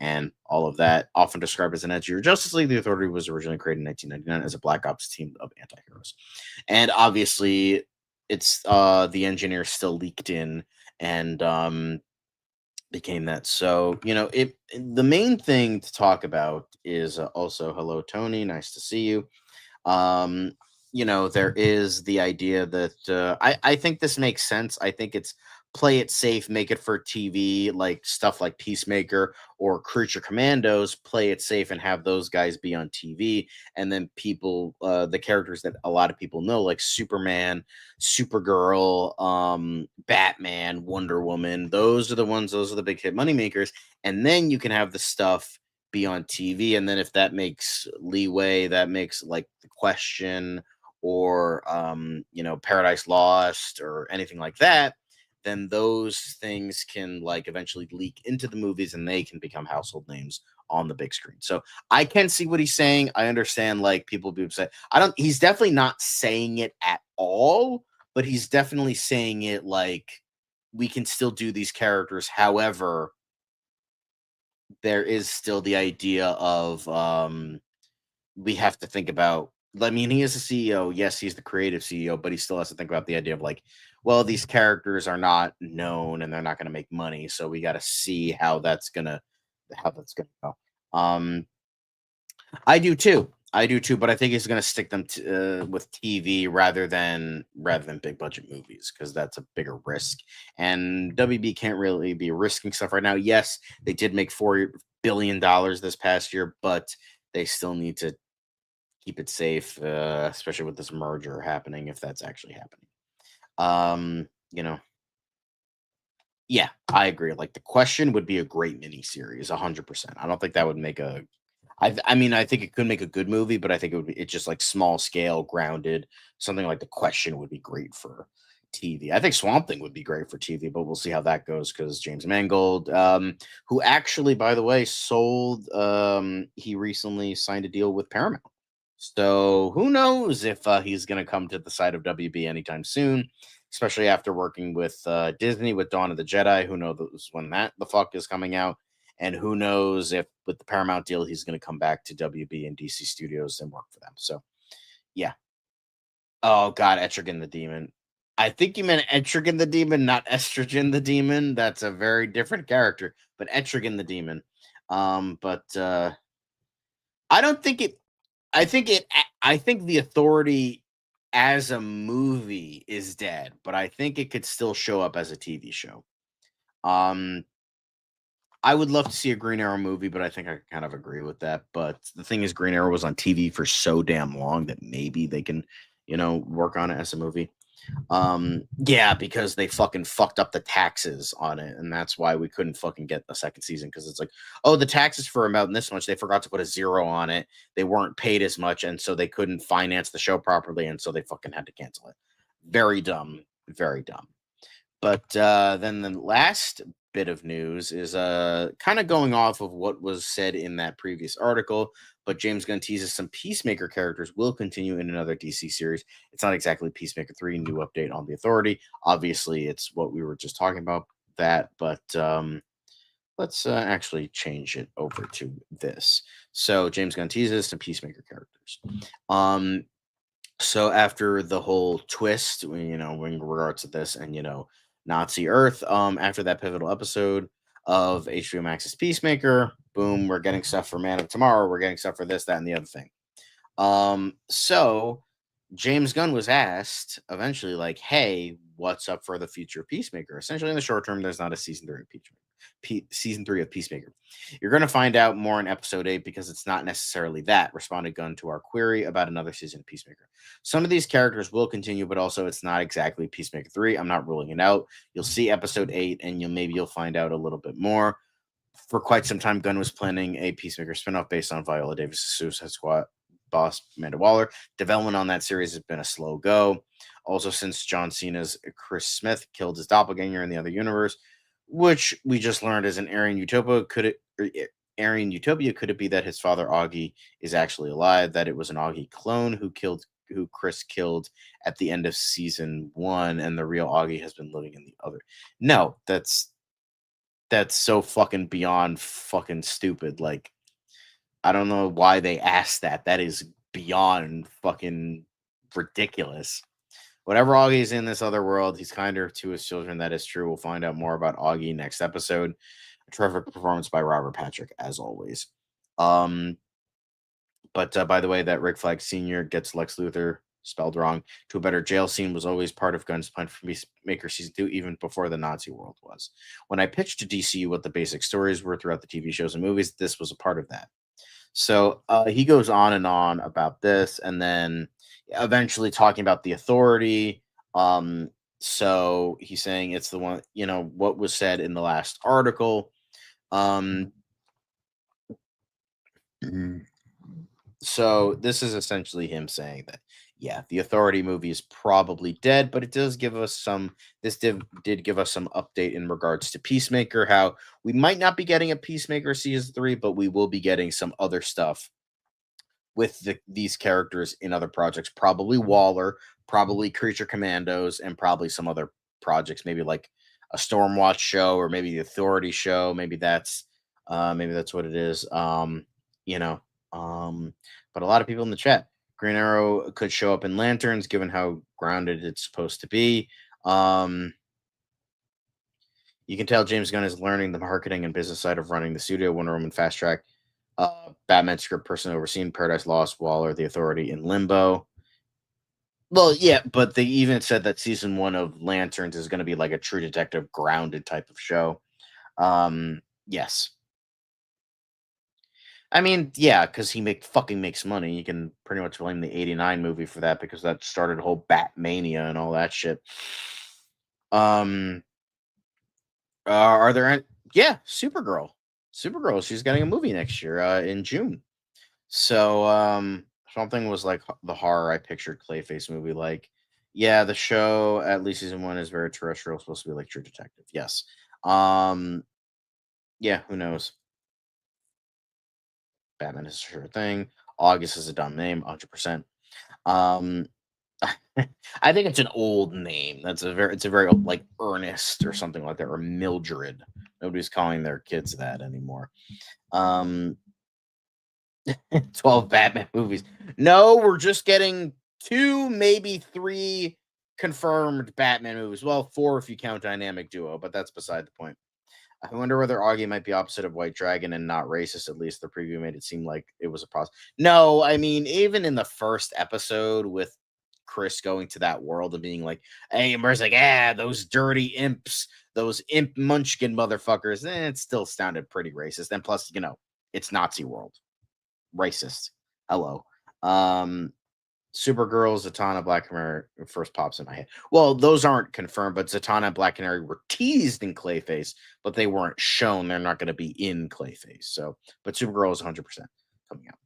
and all of that. Often described as an edgier Justice League, the Authority was originally created in 1999 as a Black Ops team of anti-heroes. And obviously, it's the engineer still leaked in and became that. So, the main thing to talk about is also hello, Tony. Nice to see you. um there is the idea that I think this makes sense. I think it's play it safe, make it for TV, like stuff like Peacemaker or Creature Commandos. Play it safe and have those guys be on TV, and then people, the characters that a lot of people know, like Superman, Supergirl, Batman, Wonder Woman, those are the ones, those are the big hit money makers. And then you can have the stuff be on TV. And then if that makes leeway, that makes like The Question or Paradise Lost or anything like that, then those things can like eventually leak into the movies and they can become household names on the big screen. So I can see what he's saying. I understand like people be upset. He's definitely not saying it at all, but he's definitely saying it like we can still do these characters. However, there is still the idea of we have to think about, I mean, he is a CEO. Yes, he's the creative CEO, but he still has to think about the idea of like, well, these characters are not known and they're not going to make money, so we got to see how that's gonna go. I do too. But I think he's going to stick them with TV rather than big budget movies, because that's a bigger risk. And WB can't really be risking stuff right now. Yes, they did make $4 billion this past year, but they still need to keep it safe, especially with this merger happening, if that's actually happening. Yeah, I agree. Like The Question would be a great miniseries, 100%. I don't think that would make a. I mean, I think it could make a good movie, but I think it's just like small scale, grounded. Something like The Question would be great for TV. I think Swamp Thing would be great for TV, but we'll see how that goes, because James Mangold, who actually, by the way, he recently signed a deal with Paramount. So who knows if he's going to come to the side of WB anytime soon, especially after working with Disney with Dawn of the Jedi. Who knows when that the fuck is coming out? And who knows if with the Paramount deal, he's going to come back to WB and DC Studios and work for them. So, yeah. Oh, God, Etrigan the Demon. I think you meant Etrigan the Demon, not Estrogen the Demon. That's a very different character. But Etrigan the Demon. I don't think it... I think The Authority as a movie is dead, but I think it could still show up as a TV show. I would love to see a Green Arrow movie, but I think I kind of agree with that. But the thing is, Green Arrow was on TV for so damn long that maybe they can, work on it as a movie. Yeah, because they fucking fucked up the taxes on it, and that's why we couldn't fucking get the second season, because it's like, oh, the taxes for about this much, they forgot to put a 0 on it. They weren't paid as much, and so they couldn't finance the show properly, and so they fucking had to cancel it. Very dumb. Very dumb. But then the last bit of news is kind of going off of what was said in that previous article, but James Gunn teases some Peacemaker characters will continue in another DC series. It's not exactly Peacemaker 3, new update on the Authority. Obviously, it's what we were just talking about, that, but let's actually change it over to this. So James Gunn teases some Peacemaker characters. So after the whole twist, in regards to this and, Nazi Earth, after that pivotal episode of HBO Max's Peacemaker, boom, we're getting stuff for Man of Tomorrow. We're getting stuff for this, that, and the other thing. So James Gunn was asked eventually, like, hey, what's up for the future of Peacemaker? Essentially, in the short term, there's not a season 3 of Peacemaker. Season 3 of Peacemaker. You're going to find out more in episode 8, because it's not necessarily that, responded Gunn to our query about another season of Peacemaker. Some of these characters will continue, but also it's not exactly Peacemaker 3. I'm not ruling it out. You'll see episode 8, and you'll find out a little bit more. For quite some time, Gunn was planning a Peacemaker spinoff based on Viola Davis' Suicide Squad boss, Amanda Waller. Development on that series has been a slow go. Also, since John Cena's Chris Smith killed his doppelganger in the other universe, which we just learned is an Aryan Utopia, could it be that his father Augie is actually alive, that it was an Augie clone who Chris killed at the end of season 1, and the real Augie has been living in the other? No, that's That's so fucking beyond fucking stupid. Like, I don't know why they asked that. That is beyond fucking ridiculous. Whatever Augie's in this other world, he's kinder to his children. That is true. We'll find out more about Augie next episode. A terrific performance by Robert Patrick, as always. But by the way, that Rick Flag Sr. gets Lex Luthor spelled wrong to a better jail scene was always part of Gunn's plan for Peacemaker Season 2, even before the Nazi world was. When I pitched to DCU what the basic stories were throughout the TV shows and movies, this was a part of that. So he goes on and on about this, and then eventually talking about the Authority. So he's saying it's the one, what was said in the last article. So this is essentially him saying that, yeah, the Authority movie is probably dead, but it does give us did give us some update in regards to Peacemaker, how we might not be getting a Peacemaker season 3, but we will be getting some other stuff with these characters in other projects, probably Waller, probably Creature Commandos, and probably some other projects, maybe like a Stormwatch show, or maybe the Authority show. Maybe that's what it is. But a lot of people in the chat, Green Arrow could show up in Lanterns, given how grounded it's supposed to be. You can tell James Gunn is learning the marketing and business side of running the studio. Wonder Woman Fast Track, Batman script person overseeing Paradise Lost, Waller, the Authority in Limbo. Well, yeah, but they even said that season 1 of Lanterns is going to be like a True Detective grounded type of show. Yes. I mean, yeah, because he fucking makes money. You can pretty much blame the 89 movie for that, because that started whole Batmania and all that shit. Are there any? Yeah, Supergirl, she's getting a movie next year in June. So something was like the horror I pictured Clayface movie. Like, yeah, the show, at least season 1, is very terrestrial, supposed to be like True Detective. Yes. Yeah, who knows? Batman is a sure thing. August is a dumb name, 100%. I think it's an old name. It's a very old, like Ernest or something like that, or Mildred. Nobody's calling their kids that anymore. 12 Batman movies. No, we're just getting 2, maybe 3 confirmed Batman movies. Well, 4 if you count Dynamic Duo, but that's beside the point. I wonder whether Augie might be opposite of White Dragon and not racist. At least the preview made it seem like it was a process. No, I mean, even in the first episode with Chris going to that world and being like, hey, and Mer's like, those dirty imps, those imp munchkin motherfuckers, it still sounded pretty racist. And plus, it's Nazi world. Racist. Hello. Supergirl, Zatanna, Black Canary first pops in my head. Well, those aren't confirmed, but Zatanna and Black Canary were teased in Clayface, but they weren't shown. They're not going to be in Clayface. So, but Supergirl is 100% coming out.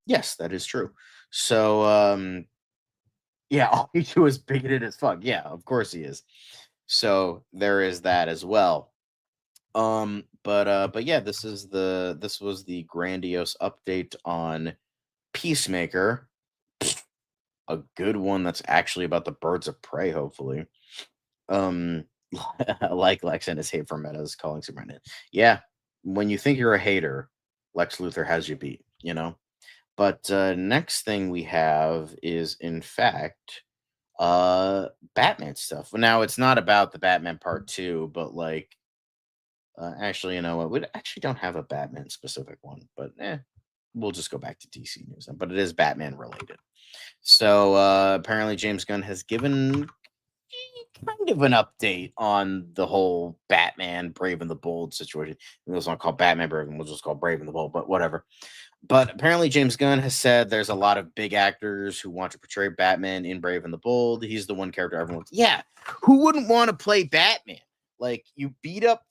Yes, that is true. So, yeah, Augie is bigoted as fuck. Yeah, of course he is. So there is that as well. But yeah, this was the grandiose update on Peacemaker. A good one that's actually about the birds of prey, hopefully. Like Lex and his hate for metas calling Superman. Yeah, when you think you're a hater, Lex Luthor has you beat, But next thing we have is, in fact, Batman stuff. Now, it's not about the Batman Part 2, but like, actually, you know what? We actually don't have a Batman specific one, but we'll just go back to DC news. But it is Batman related. So apparently James Gunn has given kind of an update on the whole Batman Brave and the Bold situation. It was not called Batman Brave, and we'll just call Brave and the Bold, but whatever. But apparently James Gunn has said there's a lot of big actors who want to portray Batman in Brave and the Bold. He's the one character everyone wants. Yeah, who wouldn't want to play Batman? Like, you beat up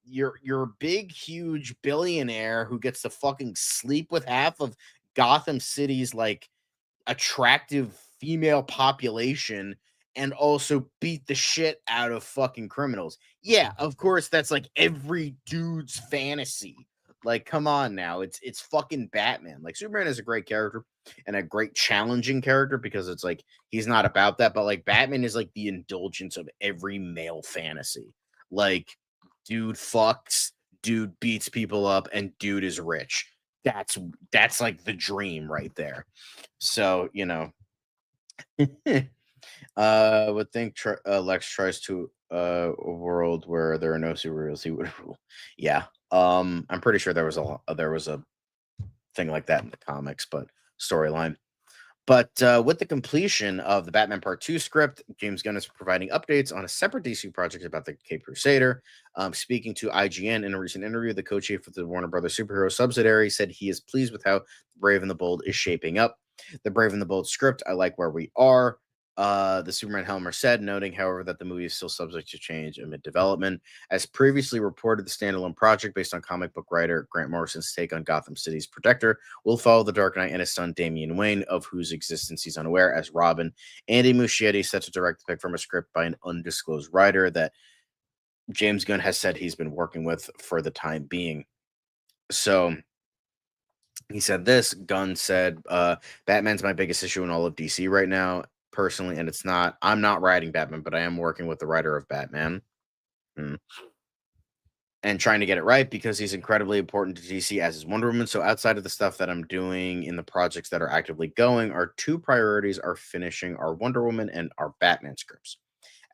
your big, huge billionaire who gets to fucking sleep with half of Gotham City's like attractive female population and also beat the shit out of fucking criminals. Yeah, of course, that's like every dude's fantasy. Like, come on now. It's fucking Batman. Like, Superman is a great character and a great challenging character because it's like he's not about that, but like Batman is like the indulgence of every male fantasy. Like, dude fucks, dude beats people up, and dude is rich. That's like the dream right there. So, would think Lex tries to a world where there are no superheroes, he would rule. Yeah. I'm pretty sure there was a thing like that in the comics, but storyline. But with the completion of the Batman Part 2 script, James Gunn is providing updates on a separate DC project about the Cape Crusader. Speaking to IGN in a recent interview, the co-chief of the Warner Brothers superhero subsidiary said he is pleased with how Brave and the Bold is shaping up. The Brave and the Bold script, I like where we are. The Superman Helmer said, noting, however, that the movie is still subject to change amid development. As previously reported, the standalone project, based on comic book writer Grant Morrison's take on Gotham City's Protector, will follow the Dark Knight and his son Damian Wayne, of whose existence he's unaware, as Robin. Andy Muschietti set to direct the pick from a script by an undisclosed writer that James Gunn has said he's been working with for the time being. So he said this. Gunn said, Batman's my biggest issue in all of DC right now, personally, and I'm not writing Batman, but I am working with the writer of Batman. And trying to get it right because he's incredibly important to DC as is Wonder Woman. So outside of the stuff that I'm doing in the projects that are actively going, our two priorities are finishing our Wonder Woman and our Batman scripts.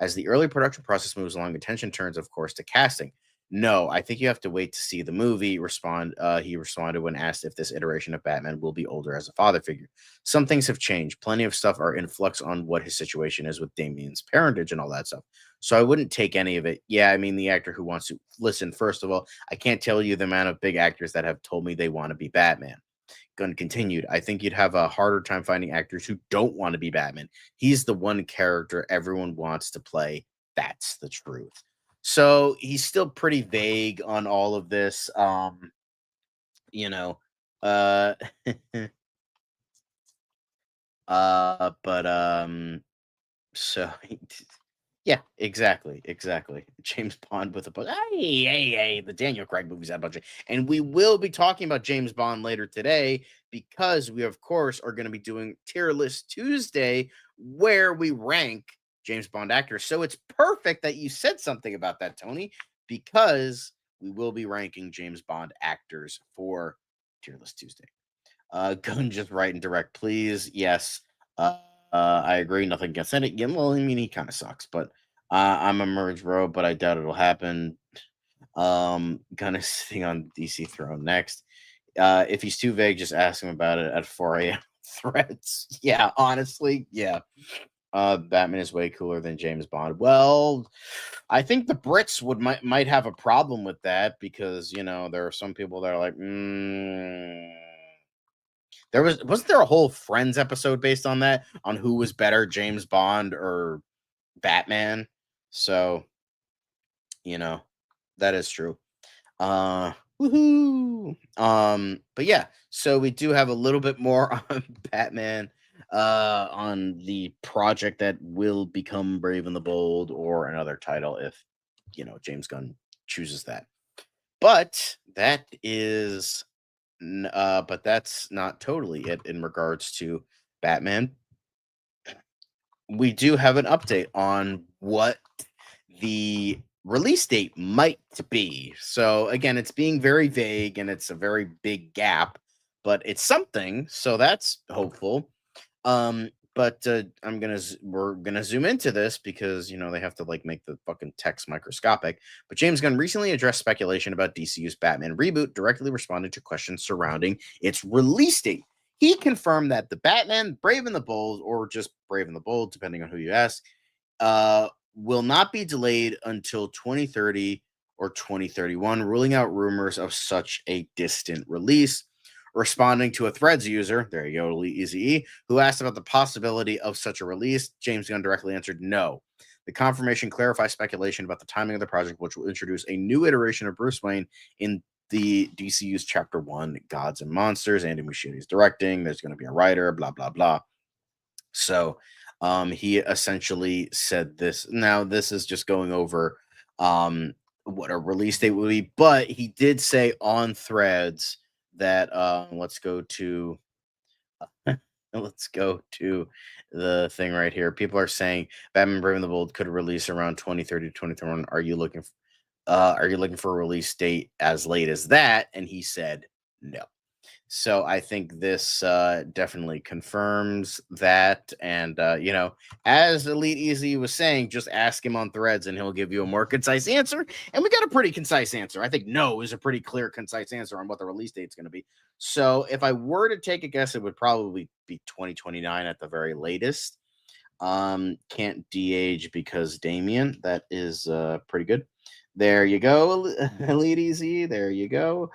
As the early production process moves along, attention turns, of course, to casting. No, I think you have to wait to see the movie. He responded when asked if this iteration of Batman will be older as a father figure. Some things have changed. Plenty of stuff are in flux on what his situation is with Damien's parentage and all that stuff. So I wouldn't take any of it. Yeah, I mean, the actor who wants to listen, first of all, I can't tell you the amount of big actors that have told me they want to be Batman. Gunn continued, I think you'd have a harder time finding actors who don't want to be Batman. He's the one character everyone wants to play. That's the truth. So he's still pretty vague on all of this. You know, uh, so yeah, exactly. James Bond with a bunch. Hey, the Daniel Craig movies had a bunch of, and we will be talking about James Bond later today because we, of course, are going to be doing Tier List Tuesday where we rank James Bond actors. So it's perfect that you said something about that, Tony, because we will be ranking James Bond actors for Tier List Tuesday. Gunn, just write and direct, please. Yes. I agree. Nothing against it. Yeah, well, I mean, he kind of sucks, but I'm a Merge Bro, but I doubt it'll happen. Gunn is sitting on DC throne next. If he's too vague, just ask him about it at 4 a.m. threads. Yeah, honestly, yeah. Batman is way cooler than James Bond. Well, I think the Brits might have a problem with that because there are some people that are like, wasn't there a whole Friends episode based on that, on who was better, James Bond or Batman? So, that is true. Woohoo! But yeah, so we do have a little bit more on Batman on the project that will become Brave and the Bold or another title if James Gunn chooses that. But that is but that's not totally it in regards to Batman. We do have an update on what the release date might be. So again, it's being very vague and it's a very big gap, but it's something. So that's hopeful. But we're gonna zoom into this because they have to make the fucking text microscopic. But James Gunn recently addressed speculation about DCU's Batman reboot, directly responding to questions surrounding its release date. He confirmed that the Batman Brave and the Bold, or just Brave and the Bold, depending on who you ask, will not be delayed until 2030 or 2031, ruling out rumors of such a distant release. Responding to a Threads user, there you go, Easy, who asked about the possibility of such a release, James Gunn directly answered no. The confirmation clarifies speculation about the timing of the project, which will introduce a new iteration of Bruce Wayne in the DCU's Chapter 1, Gods and Monsters. Andy Muschietti is directing. There's going to be a writer, blah, blah, blah. So he essentially said this. Now, this is just going over what a release date will be, but he did say on Threads that let's go to the thing right here. People are saying Batman Brave and the Bold could release around 2030 2031. Are you looking are you looking for a release date as late as that? And he said no. So I think this definitely confirms that. And, as Elite Easy was saying, just ask him on Threads and he'll give you a more concise answer. And we got a pretty concise answer. I think no is a pretty clear, concise answer on what the release date is going to be. So if I were to take a guess, it would probably be 2029 at the very latest. Can't de-age because Damien. That is pretty good. There you go, Elite Easy. There you go.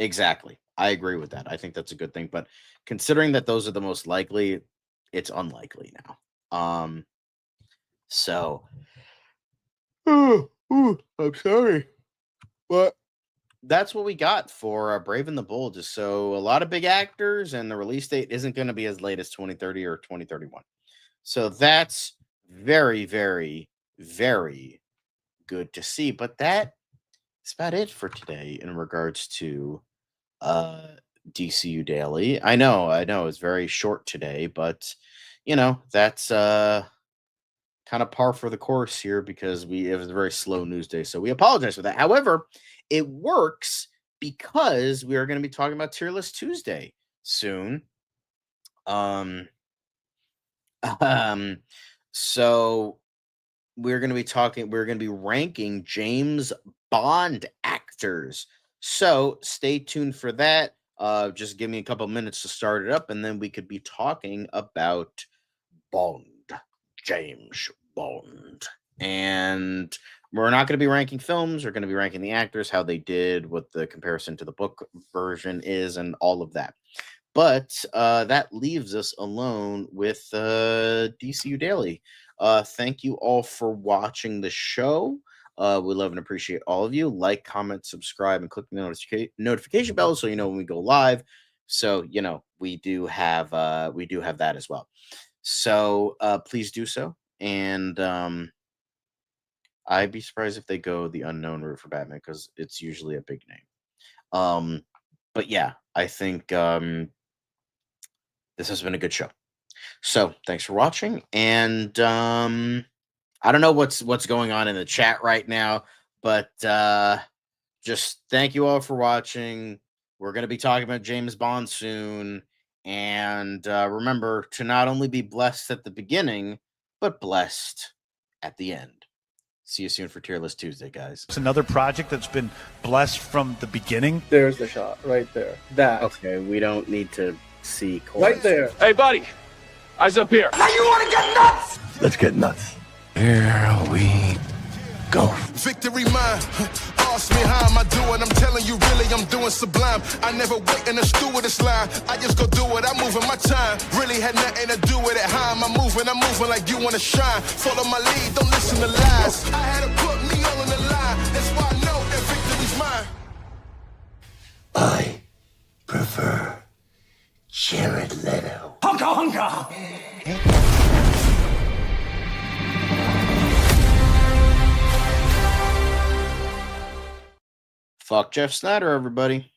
Exactly. I agree with that. I think that's a good thing. But considering that those are the most likely, it's unlikely now. So I'm sorry. But that's what we got for Brave and the Bold. Just so a lot of big actors, and the release date isn't going to be as late as 2030 or 2031. So that's very, very, very good to see. But that's about it for today in regards to DCU Daily. I know it's very short today, but that's kind of par for the course here because it was a very slow news day. So we apologize for that. However, it works because we are going to be talking about Tier List Tuesday soon. So we're going to be ranking James Bond actors. So stay tuned for that. Just give me a couple minutes to start it up, and then we could be talking about Bond, James Bond. And we're not going to be ranking films. We're going to be ranking the actors, how they did, what the comparison to the book version is, and all of that. But that leaves us alone with DCU Daily. Thank you all for watching the show. We love and appreciate all of you. Like, comment, subscribe, and click the notification bell so you know when we go live. So we do have that as well. So please do so. And I'd be surprised if they go the unknown route for Batman because it's usually a big name. But yeah, I think this has been a good show. So thanks for watching, and I don't know what's going on in the chat right now, but just thank you all for watching. We're going to be talking about James Bond soon, and remember to not only be blessed at the beginning, but blessed at the end. See you soon for Tier List Tuesday, guys. It's another project that's been blessed from the beginning. There's the shot right there. That. Okay, we don't need to see right there. Hey, buddy. Eyes up here. Now you want to get nuts? Let's get nuts. Here we go. Victory mine. Ask me how am I doing? I'm telling you, really, I'm doing sublime. I never wait in a stewardess line. I just go do it. I'm moving my time. Really had nothing to do with it. How am I moving? I'm moving like you want to shine. Follow my lead. Don't listen to lies. I had to put me all in the line. That's why I know that victory's mine. I prefer Jared Leto. Hunka hunka. Fuck Jeff Snyder, everybody.